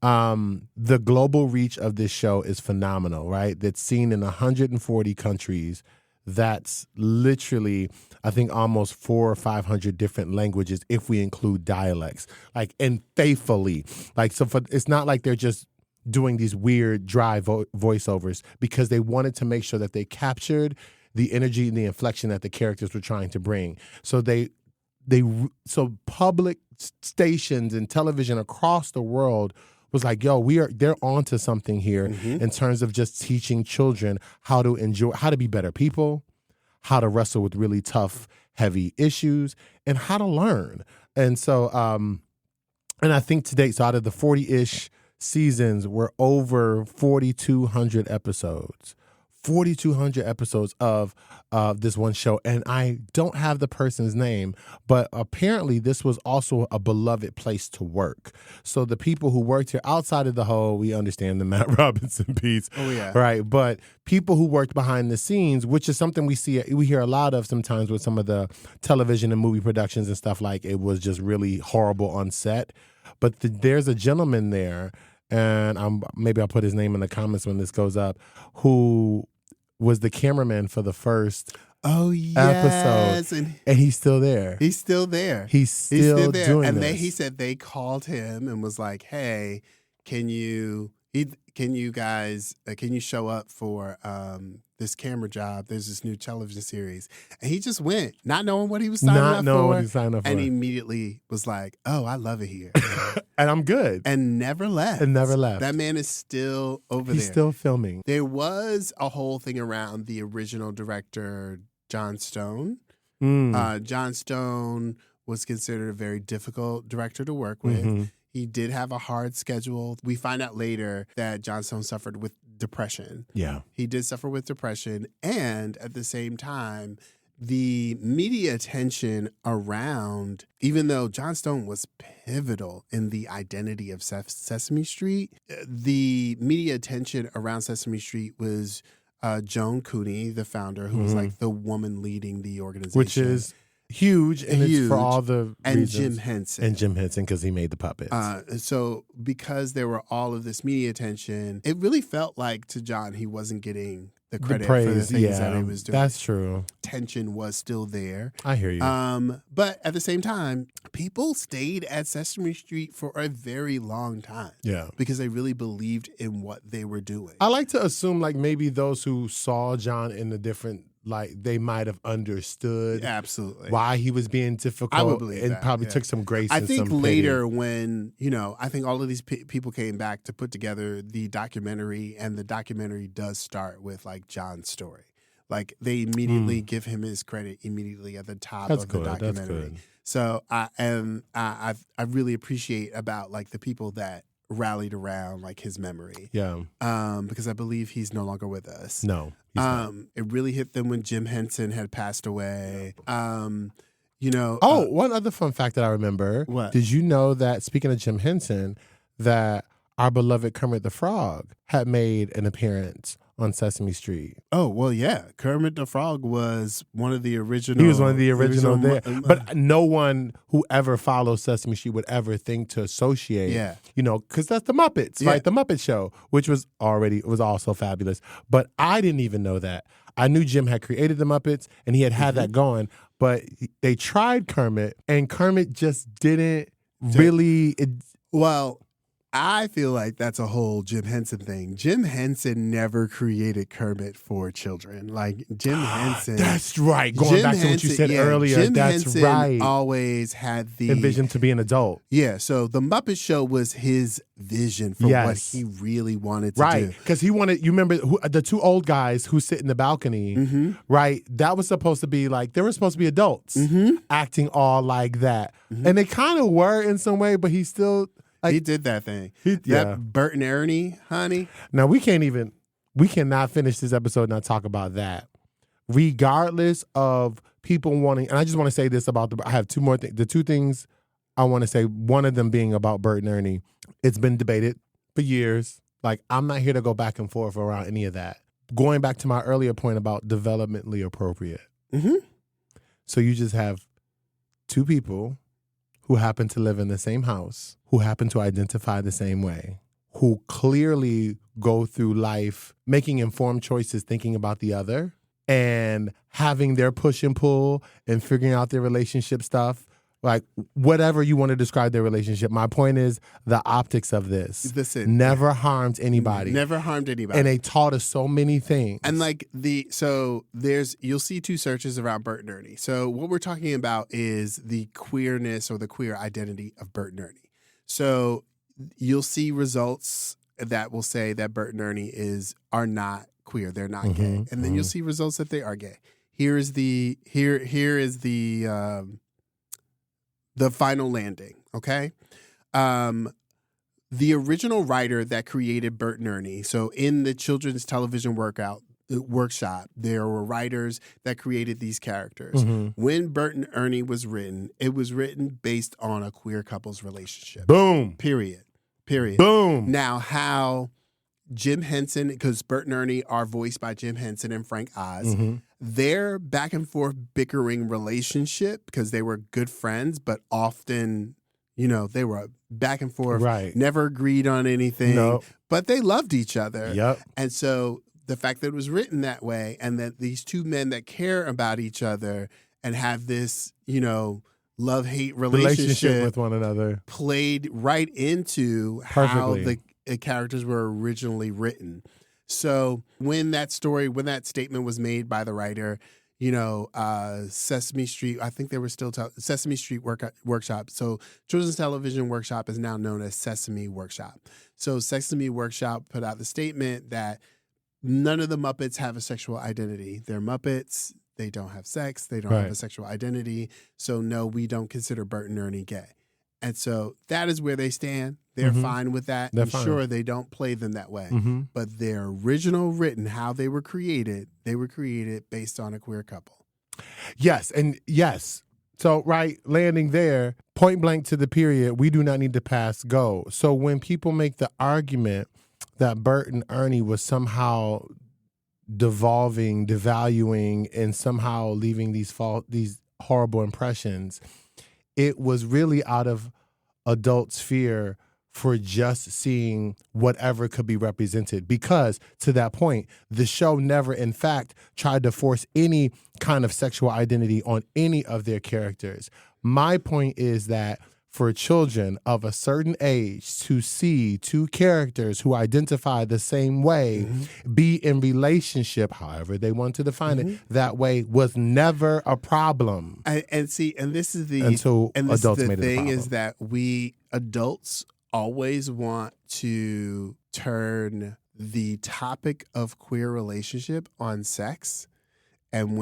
the global reach of this show is phenomenal, right? That's seen in 140 countries. That's literally, I think, almost 400 or 500 different languages if we include dialects. Like, and faithfully. Like, so it's not like they're just doing these weird dry voiceovers, because they wanted to make sure that they captured the energy and the inflection that the characters were trying to bring. So so public stations and television across the world was like, yo, they're onto something here in terms of just teaching children how to be better people, how to wrestle with really tough, heavy issues, and how to learn. And so, and I think to date, so out of the 40-ish seasons, we're over 4,200 episodes. 4,200 episodes of this one show. And I don't have the person's name, but apparently this was also a beloved place to work. So the people who worked here, outside of the whole, we understand the Matt Robinson piece. Oh, yeah. Right. But people who worked behind the scenes, which is something we hear a lot of sometimes with some of the television and movie productions and stuff, like it was just really horrible on set. But there's a gentleman there, and maybe I'll put his name in the comments when this goes up, who was the cameraman for the first episode. And he's still there. He's still there. He's still there. doing and this. He said they called him and was like, hey, can you show up for this camera job? There's this new television series. And he just went, not knowing what he was signing up for. And he immediately was like, oh, I love it here. And I'm good. And never left. That man is still over there. He's still filming. There was a whole thing around the original director, John Stone. John Stone was considered a very difficult director to work with. He did have a hard schedule. We find out later that John Stone suffered with depression. Yeah. He did suffer with depression. And at the same time, the media attention around, even though John Stone was pivotal in the identity of Sesame Street, the media attention around Sesame Street was Joan Cooney, the founder, who was like the woman leading the organization. Which is huge, and it's for all the reasons. Jim Henson. And Jim Henson, because he made the puppets. So because there were all of this media attention, it really felt like to John he wasn't getting the credit praise, for the things that he was doing. That's true. Tension was still there. I hear you. But at the same time, people stayed at Sesame Street for a very long time. Yeah. Because they really believed in what they were doing. I like to assume like maybe those who saw John in the different, like they might have understood absolutely why he was being difficult. I would believe and that, probably took some grace. I and think some later pity. when, I think all of these people came back to put together the documentary, and the documentary does start with like John's story. Like they immediately give him his credit immediately at the top of the documentary. That's good. So I really appreciate about like the people that rallied around like his memory. Yeah. Because I believe he's no longer with us. No. It really hit them when Jim Henson had passed away. One other fun fact that I remember. What? Did you know that, speaking of Jim Henson, that our beloved Kermit the Frog had made an appearance on Sesame Street? Oh, well, yeah. Kermit the Frog was one of the original. He was one of the original there. But no one who ever follows Sesame Street would ever think to associate, because that's the Muppets, right? The Muppet Show, which was also fabulous. But I didn't even know that. I knew Jim had created the Muppets and he had that going, but they tried Kermit and Kermit just didn't really. I feel like that's a whole Jim Henson thing. Jim Henson never created Kermit for children. Like Jim Henson. That's right. Going back to what you said earlier. Jim that's Henson right. Always had the envision to be an adult. Yeah. So the Muppet Show was his vision for what he really wanted to do. Right. Because he wanted, you remember the two old guys who sit in the balcony, right? That was supposed to be like, they were supposed to be adults acting all like that. And they kind of were in some way, but he still. He did that thing. Bert and Ernie, honey. Now, we cannot finish this episode and not talk about that. Regardless of people wanting, and I just want to say this about I have two more things. The two things I want to say, one of them being about Bert and Ernie. It's been debated for years. Like, I'm not here to go back and forth around any of that. Going back to my earlier point about developmentally appropriate. So you just have two people who happen to live in the same house, who happen to identify the same way, who clearly go through life making informed choices, thinking about the other, and having their push and pull and figuring out their relationship stuff. Like, whatever you want to describe their relationship. My point is the optics of this never harmed anybody. Never harmed anybody. And they taught us so many things. And like you'll see two searches around Bert and Ernie. So what we're talking about is the queerness or the queer identity of Bert and Ernie. So you'll see results that will say that Bert and Ernie are not queer. They're not gay. And then you'll see results that they are gay. Here is the final landing, okay? The original writer that created Bert and Ernie, so in the children's television workshop, there were writers that created these characters. When Bert and Ernie was written, it was written based on a queer couple's relationship. Boom. Period. Boom. Now, how Jim Henson, because Bert and Ernie are voiced by Jim Henson and Frank Oz, their back and forth bickering relationship, because they were good friends, but often, they were back and forth, never agreed on anything, but they loved each other. Yep. And so the fact that it was written that way, and that these two men that care about each other and have this, love-hate relationship with one another, played right into how the characters were originally written. So when that statement was made by the writer, Sesame Street, I think they were still Sesame Street Workshop. So Children's Television Workshop is now known as Sesame Workshop. So Sesame Workshop put out the statement that none of the Muppets have a sexual identity. They're Muppets. They don't have sex. They don't have a sexual identity. So no, we don't consider Bert and Ernie gay. And so that is where they stand. They're fine with that. I'm sure they don't play them that way. But their original written, how they were created based on a queer couple. Yes. And yes. So, landing there, point blank to the period, we do not need to pass go. So when people make the argument that Bert and Ernie was somehow devaluing, and somehow leaving these horrible impressions, it was really out of adults' fear for just seeing whatever could be represented. Because, to that point, the show never, in fact, tried to force any kind of sexual identity on any of their characters. My point is that for children of a certain age to see two characters who identify the same way be in relationship, however they want to define it, that way was never a problem. And this is the until adults made it a problem. Is that we adults always want to turn the topic of queer relationship on sex, and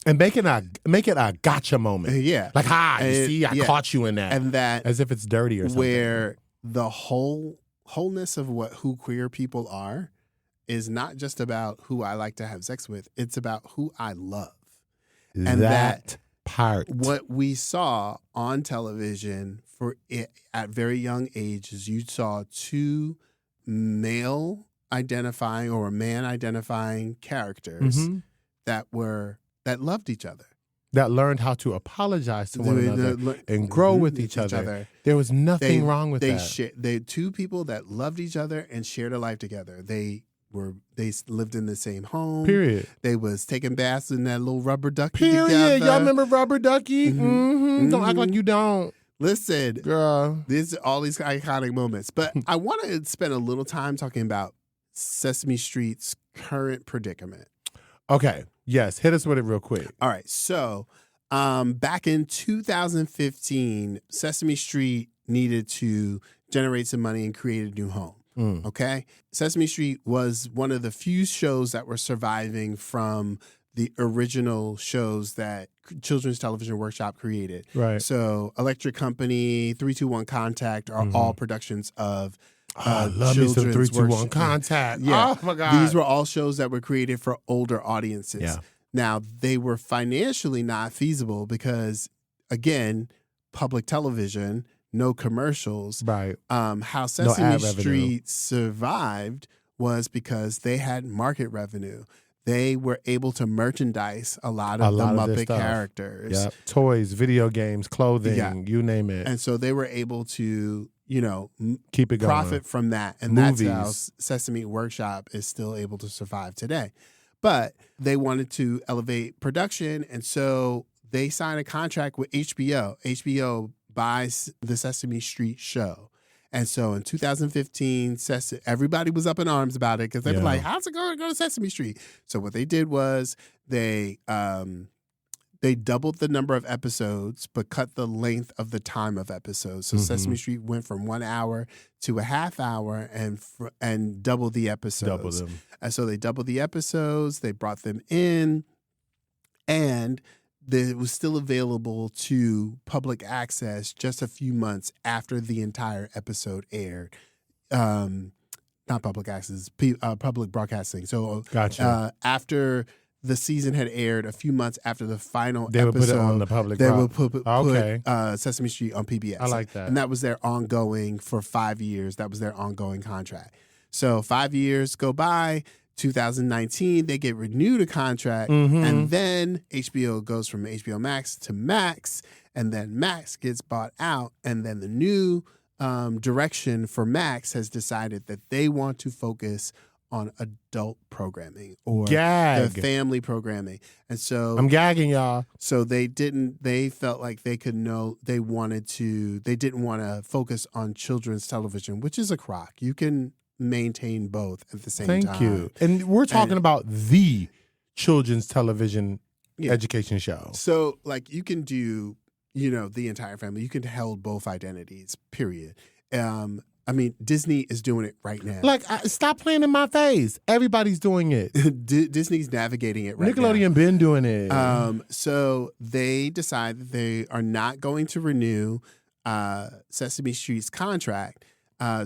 make it a gotcha moment. Yeah. Like, you see, I caught you in that. And that, as if it's dirty or something. Where the wholeness of who queer people are is not just about who I like to have sex with. It's about who I love. And that part. What we saw on television at very young ages, you saw two male identifying or man identifying characters that loved each other. That learned how to apologize to one another and grow with each other. There was nothing wrong with that. They two people that loved each other and shared a life together. They lived in the same home. Period. They was taking baths in that little rubber ducky together. Y'all remember rubber ducky? Don't act like you don't. Listen, girl. These are all these iconic moments. But I want to spend a little time talking about Sesame Street's current predicament. Okay. Yes. Hit us with it real quick. All right. So back in 2015, Sesame Street needed to generate some money and create a new home. Okay. Sesame Street was one of the few shows that were surviving from the original shows that Children's Television Workshop created. Right. So Electric Company, 321 Contact are all productions of I love me some 321 Contact. Yeah. Oh, my God. These were all shows that were created for older audiences. Yeah. Now, they were financially not feasible because, again, public television, no commercials. Right. How Sesame Street survived was because they had market revenue. they were able to merchandise a lot of the their Muppet stuff. characters. Yep. Toys, video games, clothing, Yeah. you name it. And so they were able to, Keep it going. profit from that. And Movies. that's how Sesame Workshop is still able to survive today. But they wanted to elevate production, and so they signed a contract with HBO. HBO buys the Sesame Street show. And so in 2015, everybody was up in arms about it because they were like, how's it going to go to Sesame Street? So what they did was they doubled the number of episodes but cut the length of the time of episodes. So Sesame Street went from 1 hour to a half hour and doubled the episodes. Double them. And so they doubled the episodes, they brought them in, and it was still available to public access just a few months after the entire episode aired. Not public access, public broadcasting. So Gotcha. After the season had aired, a few months after the final They would episode, put it on the public. they would put Okay. Sesame Street on PBS. I like that. And that was their ongoing for 5 years. That was their ongoing contract. So 5 years go by. 2019, they get renewed a contract, and then HBO goes from HBO Max to Max, and then Max gets bought out, and then the new direction for Max has decided that they want to focus on adult programming or the family programming. And so I'm gagging, y'all. So they felt like they didn't want to focus on children's television, which is a crock. You can maintain both at the same time. Thank you. And we're talking about the children's television education show. So like you can do, the entire family. You can hold both identities, period. I mean, Disney is doing it right now. Like, stop playing in my face. Everybody's doing it. Disney's navigating it right now. Nickelodeon been doing it. So they decide that they are not going to renew Sesame Street's contract.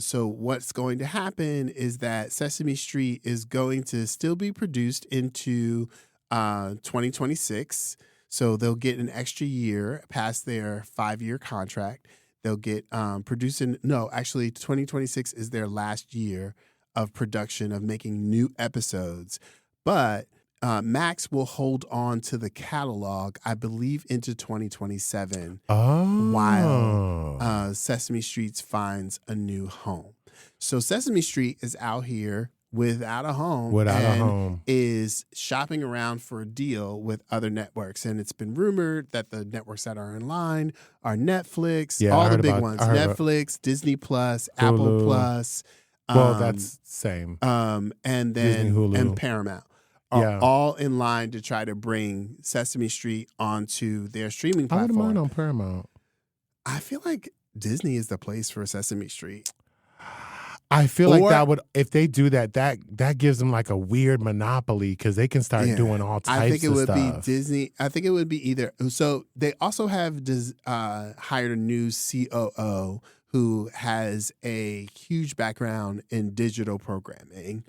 So what's going to happen is that Sesame Street is going to still be produced into 2026. So they'll get an extra year past their 5-year contract. They'll get actually 2026 is their last year of production of making new episodes. But Max will hold on to the catalog, I believe, into 2027 while Sesame Street finds a new home. So Sesame Street is out here without a home is shopping around for a deal with other networks. And it's been rumored that the networks that are in line are Netflix, all the big ones, Netflix, Disney Plus, Hulu, Apple Plus. Well, that's same. And then Disney, Hulu. And Paramount. Are all in line to try to bring Sesame Street onto their streaming platform. I wouldn't mind on Paramount. I feel like Disney is the place for Sesame Street. I feel like that would, if they do that gives them like a weird monopoly because they can start doing all types of stuff. I think it would be Disney. I think it would be either. So they also have hired a new COO who has a huge background in digital programming.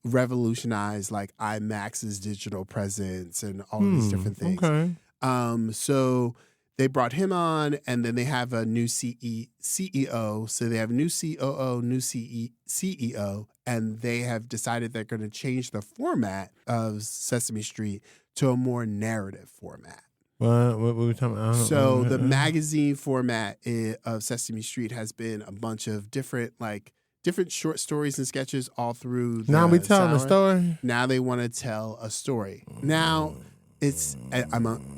Revolutionized like IMAX's digital presence and all of these different things. Okay. So they brought him on, and then they have a new CEO. So they have a new COO, new CEO, and they have decided they're going to change the format of Sesame Street to a more narrative format. What were we talking about? So the magazine format of Sesame Street has been a bunch of different short stories and sketches all through the Now we telling a story? Now they want to tell a story. Now,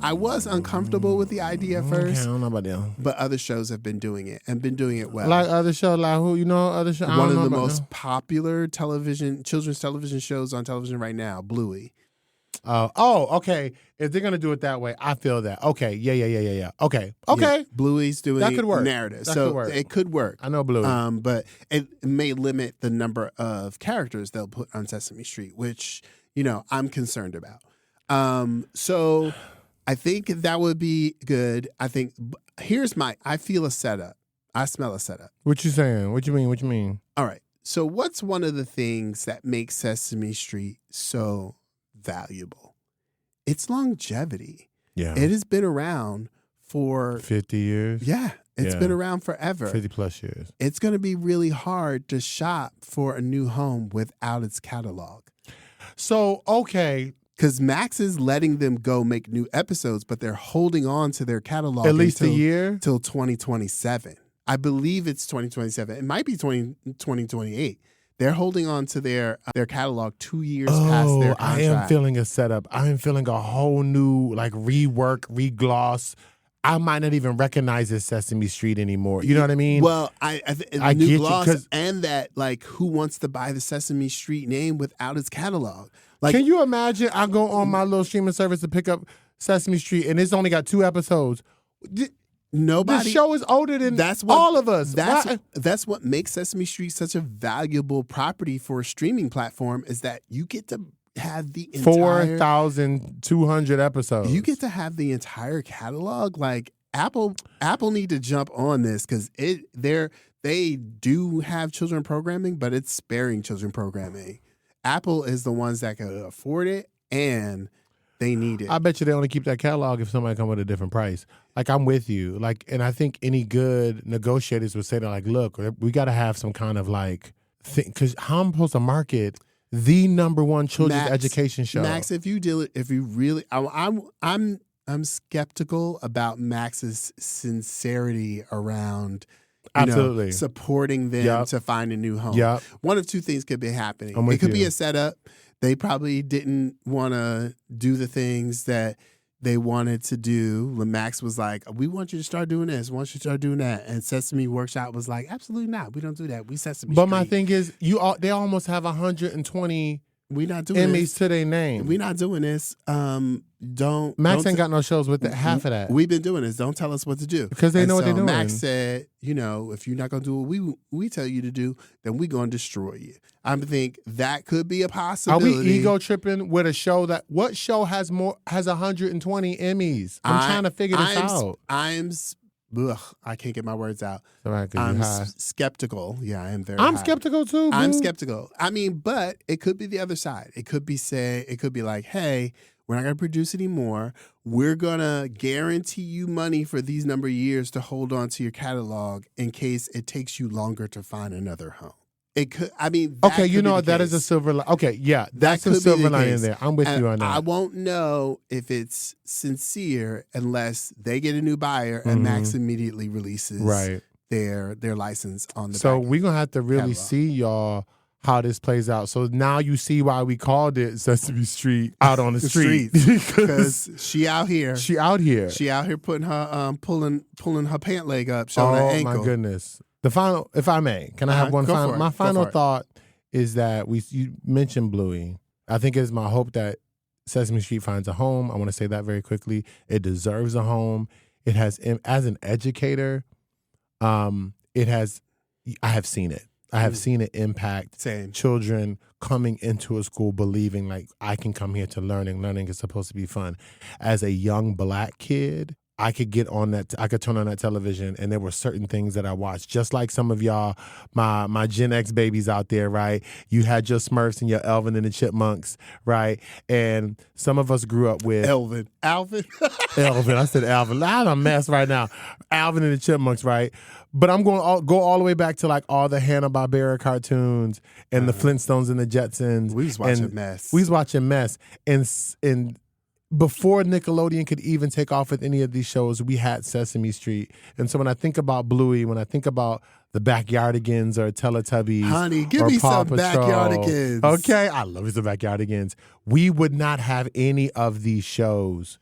I was uncomfortable with the idea at first. Okay, I don't know about that. But other shows have been doing it and been doing it well. Like other shows, like who? Other shows? One of the most popular children's television shows on television right now, Bluey. Okay. If they're gonna do it that way, I feel that. Okay, yeah. Okay. Yeah, Bluey's doing that could work. Narrative, that could work. It could work. I know Bluey, but it may limit the number of characters they'll put on Sesame Street, which I'm concerned about. So I think that would be good. I think I feel a setup. I smell a setup. What you saying? What you mean? All right. So what's one of the things that makes Sesame Street so valuable? It's longevity. Yeah. It has been around for 50 years. Yeah. It's been around forever. 50 plus years. It's going to be really hard to shop for a new home without its catalog. So, okay. Because Max is letting them go make new episodes, but they're holding on to their catalog At least a year? till 2027. I believe it's 2027. It might be 2028. They're holding on to their catalog 2 years past their contract. I am feeling a setup. I am feeling a whole new rework, regloss. I might not even recognize this Sesame Street anymore. You know what I mean? Well, I new get gloss you, and that who wants to buy the Sesame Street name without its catalog? Can you imagine? I go on my little streaming service to pick up Sesame Street, and it's only got 2 episodes. Nobody. The show is older than all of us. That's what makes Sesame Street such a valuable property for a streaming platform is that you get to have the entire 4,200 episodes. You get to have the entire catalog. Apple need to jump on this because they do have children programming, but it's sparing children programming. Apple is the ones that can afford it and they need it. I bet you they only keep that catalog if somebody come with a different price. I'm with you. And I think any good negotiators would say that, look, we got to have some kind of thing. Because how am I supposed to market the #1 children's education show? Max, if you really, I'm skeptical about Max's sincerity around absolutely supporting them to find a new home. Yep. One of two things could be happening. It could be a setup. They probably didn't want to do the things that they wanted to do. Max was like, we want you to start doing this. We want you to start doing that. And Sesame Workshop was like, absolutely not. We don't do that. We Sesame Street. But my thing is, they almost have 120 we not doing Emmys to their name. We're not doing this. Max ain't got no shows with half of that. We've been doing this. Don't tell us what to do. Because they know what they're doing. Max said, if you're not going to do what we tell you to do, then we're going to destroy you. I think that could be a possibility. Are we ego tripping with a show what show has 120 Emmys? I'm trying to figure this out. I can't get my words out. Right, I'm skeptical. Yeah, I am very I'm high. skeptical too, boo. I'm skeptical. But it could be the other side. It could be like, hey, we're not going to produce anymore. We're going to guarantee you money for these number of years to hold on to your catalog in case it takes you longer to find another home. It could, okay, that is a silver line. Okay, yeah, that's a silver line in there. I'm with you on that. I won't know if it's sincere unless they get a new buyer and Max immediately releases their license on the So we're going to have to really see, y'all, how this plays out. So now you see why we called it Sesame Street out on the street. Because she out here. She out here putting her, pulling her pant leg up, showing her ankle. Oh, my goodness. The final, if I may, can I have one final? My final thought is that you mentioned Bluey. I think it is my hope that Sesame Street finds a home. I want to say that very quickly. It deserves a home. It has, as an educator, I have seen it. I have seen it impact children coming into a school believing I can come here to learn and learning is supposed to be fun. As a young Black kid, I could get on that. I could turn on that television, and there were certain things that I watched. Just like some of y'all, my Gen X babies out there, right? You had your Smurfs and your Alvin and the Chipmunks, right? And some of us grew up with Alvin. Alvin. I said Alvin. I'm a mess right now. Alvin and the Chipmunks, right? But I'm going to go all the way back to all the Hanna-Barbera cartoons and the Flintstones and the Jetsons. We was watching Mess. We was watching Mess, and before Nickelodeon could even take off with any of these shows, we had Sesame Street. And so when I think about Bluey, when I think about the Backyardigans or Teletubbies, honey, give me some Backyardigans. Okay, I love the Backyardigans. We would not have any of these shows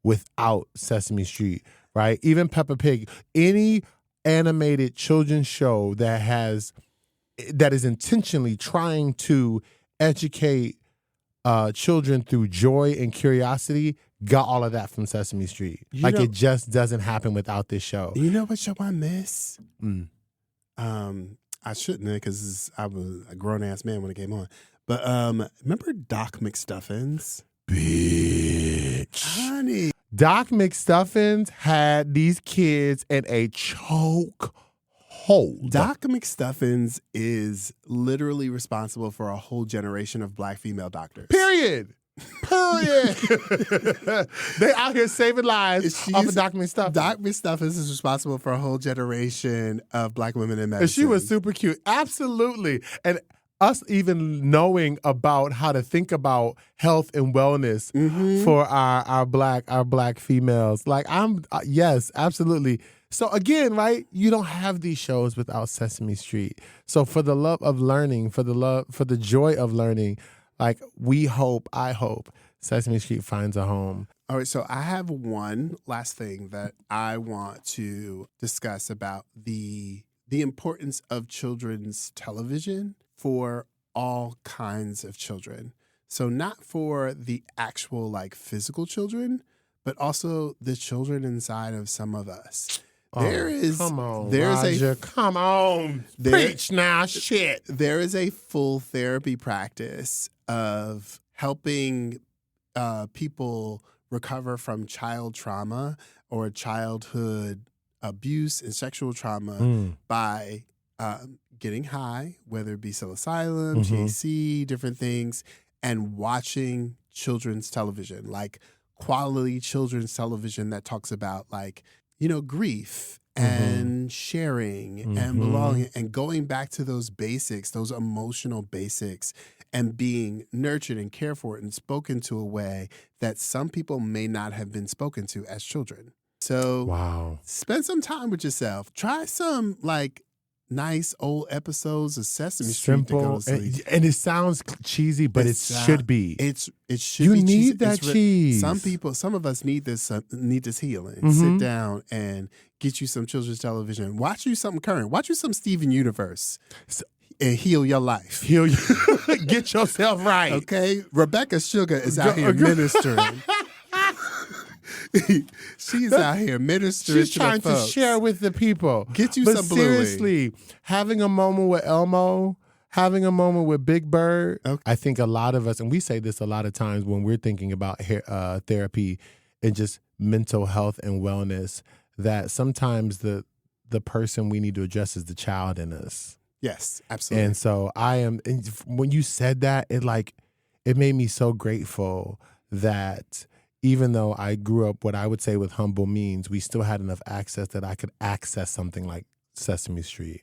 without Sesame Street, right? Even Peppa Pig, any animated children's show that is intentionally trying to educate children through joy and curiosity got all of that from Sesame Street. It just doesn't happen without this show. You know what show I miss? I shouldn't have because I was a grown-ass man when it came on. But remember Doc McStuffins? Bitch. Honey. Doc McStuffins had these kids in a choke hold. Doc McStuffins is literally responsible for a whole generation of Black female doctors. Period. They out here saving lives off of Doc McStuffins. Doc McStuffins is responsible for a whole generation of Black women in medicine. And she was super cute. Absolutely. And us even knowing about how to think about health and wellness for our black females. Like yes, absolutely. So again, right? You don't have these shows without Sesame Street. So for the love of learning, for the joy of learning, like I hope Sesame Street finds a home. All right, so I have one last thing that I want to discuss about the importance of children's television for all kinds of children. So not for the actual like physical children, but also the children inside of some of us. Come on, Roger. Come on. Preach now, shit. There is a full therapy practice of helping people recover from child trauma or childhood abuse and sexual trauma by getting high, whether it be psilocybin, THC, different things, and watching children's television, like quality children's television that talks about like, grief and sharing and belonging and going back to those basics, those emotional basics, and being nurtured and cared for and spoken to a way that some people may not have been spoken to as children. So spend some time with yourself. Try some like nice old episodes of Sesame Street to go to sleep. And it sounds cheesy, but it should be. It should you be. You need that cheese. Some of us need this healing. Sit down and get you some children's television. Watch you something current. Watch you some Steven Universe. And heal your life. Get yourself right. Okay? Rebecca Sugar is out here ministering. She's out here ministering. She's trying to share with the people. Get you some Bluey. Seriously, having a moment with Elmo, having a moment with Big Bird. Okay. I think a lot of us, and we say this a lot of times when we're thinking about therapy and just mental health and wellness, that sometimes the person we need to address is the child in us. Yes, absolutely. And so when you said that, it made me so grateful that even though I grew up what I would say with humble means, we still had enough access that I could access something like Sesame Street.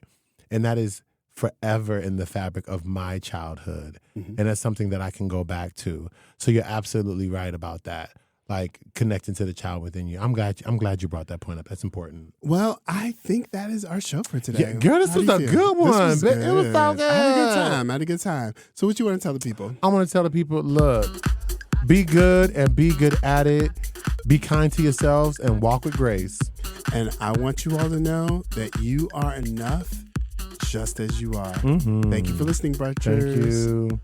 And that is forever in the fabric of my childhood. And that's something that I can go back to. So you're absolutely right about that. Like connecting to the child within you. I'm glad you brought that point up. That's important. Well, I think that is our show for today. Yeah, girl, this was a good one. It was so good. I had a good time. So what you want to tell the people? I want to tell the people, look, be good and be good at it. Be kind to yourselves and walk with grace. And I want you all to know that you are enough just as you are. Thank you for listening, Brunchers. Thank you.